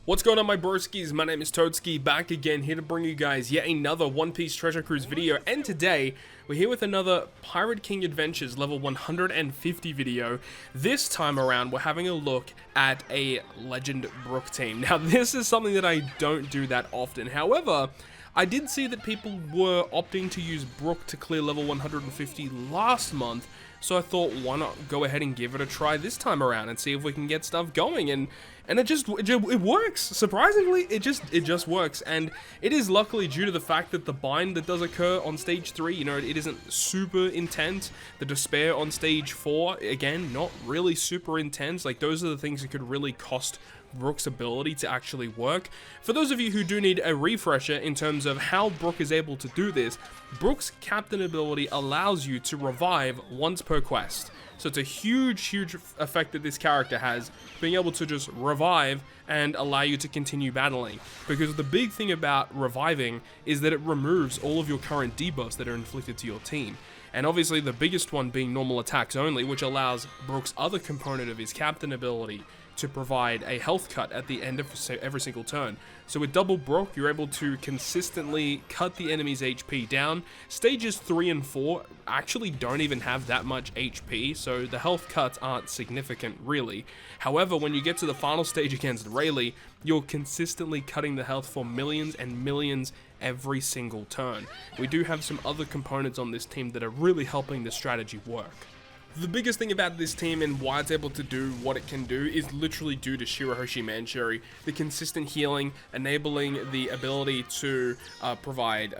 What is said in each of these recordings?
What's going on, my broskiis? My name is Toadskii, back again, here to bring you guys yet another One Piece Treasure Cruise video, and today we're here with another Pirate King Adventures level 150 video. This time around, we're having a look at a Legend Brook team. Now, this is something that I don't do that often. However, I did see that people were opting to use Brook to clear level 150 last month, so I thought, why not go ahead and give it a try this time around and see if we can get stuff going, and it works. Surprisingly, it just works, and it is luckily due to the fact that the bind that does occur on stage 3, you know, it isn't super intense. The despair on stage 4, again, not really super intense. Like, those are the things that could really cost Brook's ability to actually work. For those of you who do need a refresher in terms of how Brook is able to do this, Brook's captain ability allows you to revive once per quest. So it's a huge effect that this character has, being able to just revive and allow you to continue battling. Because the big thing about reviving is that it removes all of your current debuffs that are inflicted to your team. And obviously the biggest one being normal attacks only, which allows Brook's other component of his captain ability to provide a health cut at the end of every single turn. So with double Brook, you're able to consistently cut the enemy's HP down. Stages 3 and 4 actually don't even have that much HP, so the health cuts aren't significant really. However, when you get to the final stage against Rayleigh, you're consistently cutting the health for millions and millions every single turn. We do have some other components on this team that are really helping the strategy work. The biggest thing about this team and why it's able to do what it can do is literally due to Shirahoshi Manchuri. The consistent healing, enabling the ability to provide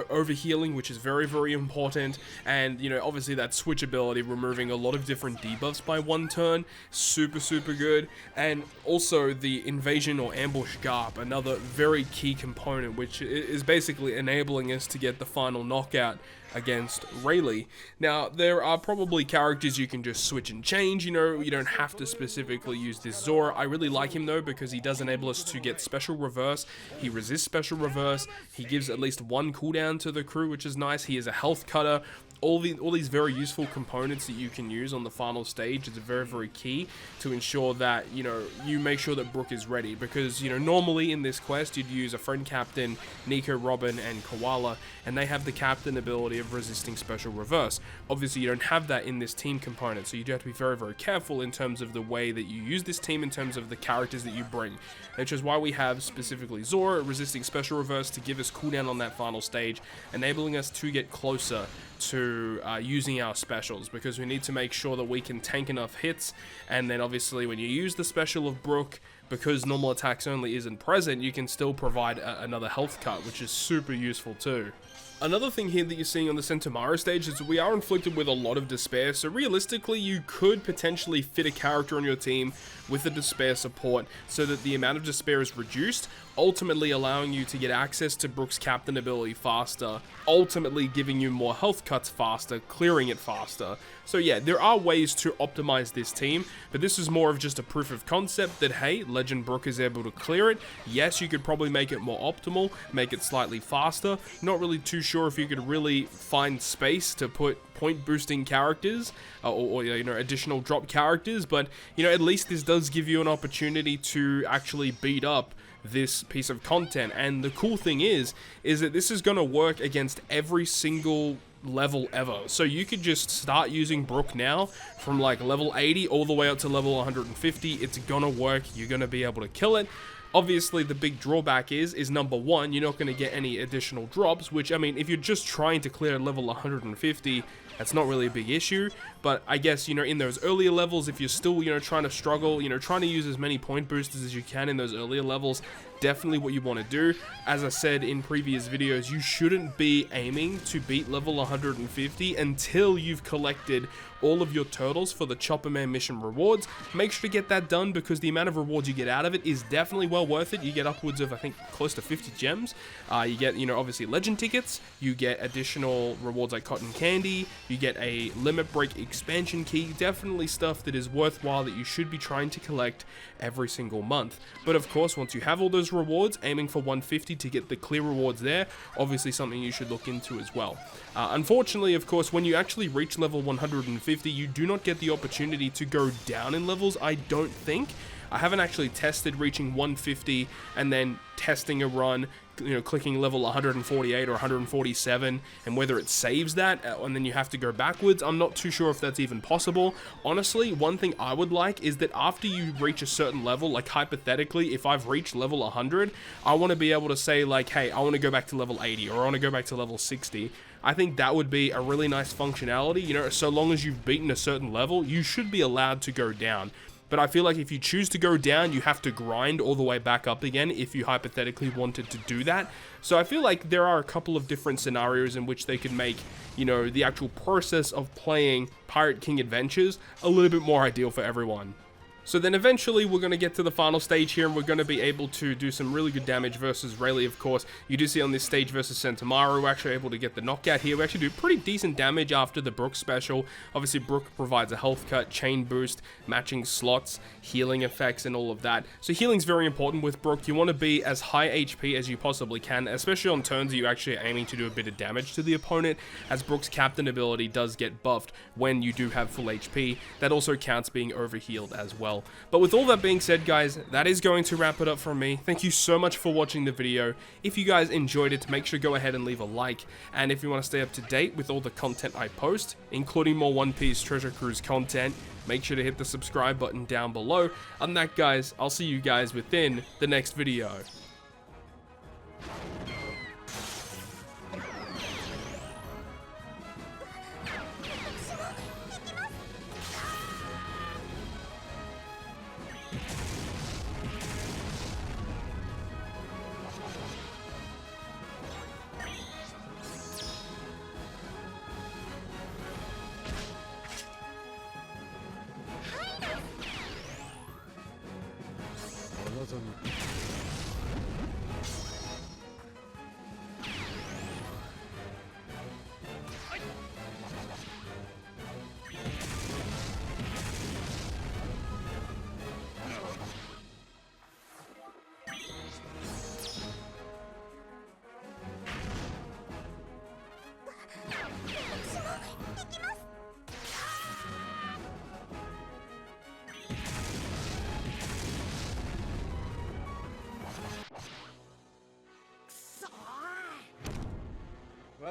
overhealing, which is very important, and you know, obviously that switch ability, removing a lot of different debuffs by one turn, super good. And also the invasion or ambush garp, another very key component, which is basically enabling us to get the final knockout against Rayleigh. Now, there are probably characters you can just switch and change, you know, you don't have to specifically use this Zora. I really like him though, because he does enable us to get special reverse, he resists special reverse, he gives at least one cooldown to the crew, which is nice, he is a health cutter. All these very useful components that you can use on the final stage is very key to ensure that, you know, you make sure that Brook is ready, because, you know, normally in this quest you'd use a friend captain, Nico, Robin, and Koala, and they have the captain ability of resisting special reverse. Obviously you don't have that in this team component, so you do have to be very careful in terms of the way that you use this team, in terms of the characters that you bring, which is why we have specifically Zora resisting special reverse to give us cooldown on that final stage, enabling us to get closer to using our specials, because we need to make sure that we can tank enough hits. And then obviously when you use the special of Brook, because normal attacks only isn't present, you can still provide another health cut, which is super useful too. Another thing here that you're seeing on the Sentomaro stage is we are inflicted with a lot of despair, so realistically you could potentially fit a character on your team with the despair support so that the amount of despair is reduced, ultimately allowing you to get access to Brook's captain ability faster, ultimately giving you more health cuts faster, clearing it faster. So yeah, there are ways to optimize this team, but this is more of just a proof of concept that, hey, Legend Brook is able to clear it. Yes, you could probably make it more optimal, make it slightly faster. Not really too sure if you could really find space to put point boosting characters or you know, additional drop characters, but you know, at least this does give you an opportunity to actually beat up this piece of content. And the cool thing is that this is going to work against every single level ever. So you could just start using Brook now from like level 80 all the way up to level 150. It's gonna work, you're gonna be able to kill it. Obviously the big drawback is number one, you're not going to get any additional drops, which, I mean, if you're just trying to clear level 150, that's not really a big issue. But I guess, you know, in those earlier levels, if you're still, you know, trying to struggle, you know, trying to use as many point boosters as you can in those earlier levels, definitely what you want to do. As I said in previous videos, you shouldn't be aiming to beat level 150 until you've collected all of your turtles for the Chopper Man mission rewards. Make sure to get that done, because the amount of rewards you get out of it is definitely well worth it. You get upwards of, I think, close to 50 gems. You get, you know, obviously legend tickets, you get additional rewards like cotton candy, you get a limit break expansion key, definitely stuff that is worthwhile that you should be trying to collect every single month. But of course, once you have all those rewards, aiming for 150 to get the clear rewards there, obviously something you should look into as well. Unfortunately, of course, when you actually reach level 150, you do not get the opportunity to go down in levels, I don't think. I haven't actually tested reaching 150 and then testing a run, you know, clicking level 148 or 147, and whether it saves that and then you have to go backwards. I'm not too sure if that's even possible. Honestly, one thing I would like is that after you reach a certain level, like hypothetically, if I've reached level 100, I want to be able to say like, hey, I want to go back to level 80 or I want to go back to level 60. I think that would be a really nice functionality. You know, so long as you've beaten a certain level, you should be allowed to go down. But I feel like if you choose to go down, you have to grind all the way back up again if you hypothetically wanted to do that. So I feel like there are a couple of different scenarios in which they could make, you know, the actual process of playing Pirate King Adventures a little bit more ideal for everyone. So then eventually we're going to get to the final stage here, and we're going to be able to do some really good damage versus Rayleigh, of course. You do see on this stage versus Sentomaru, we're actually able to get the knockout here. We actually do pretty decent damage after the Brook special. Obviously, Brook provides a health cut, chain boost, matching slots, healing effects, and all of that. So healing's very important with Brook. You want to be as high HP as you possibly can, especially on turns that you're actually aiming to do a bit of damage to the opponent, as Brook's captain ability does get buffed when you do have full HP. That also counts being overhealed as well. But with all that being said, guys, that is going to wrap it up from me. Thank you so much for watching the video. If you guys enjoyed it, make sure to go ahead and leave a like. And if you want to stay up to date with all the content I post, including more One Piece Treasure Cruise content, make sure to hit the subscribe button down below. Other than that, guys, I'll see you guys within the next video. "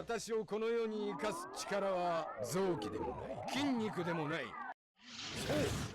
私をこの世に生かす力は臓器でもない、筋肉でもない。そう